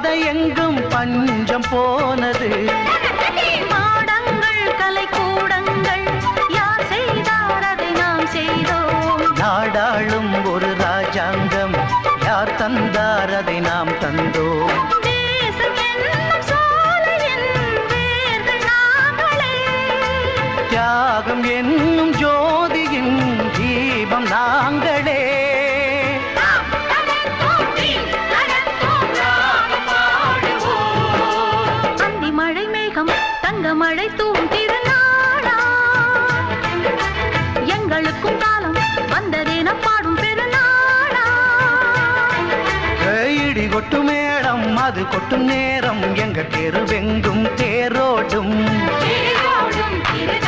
பாதை எங்கும் பஞ்சம் போனது. மாடங்கள் கலை கூடங்கள் யார் செய்தார் அதை நாம் செய்தோம். நாடாளும் ஒரு ராஜாங்கம் யார் தந்தார் அதை நாம் தந்தோம். தேசம் என்னும் சோலையின் வேர்கள் நாங்களே. தியாகம் என்னும் ஜோதியின் தீபம் நாங்களே. அந்தி மழை மேகம் தங்க மழை தூவும் திருநாளா. எங்களுக்கும் காலம் வந்ததேன பாடும் பெருநாளா. இடி கொட்டும் மேடம் அது கொட்டும் நேரம் எங்க தெருவெங்கும் தேரோடும்.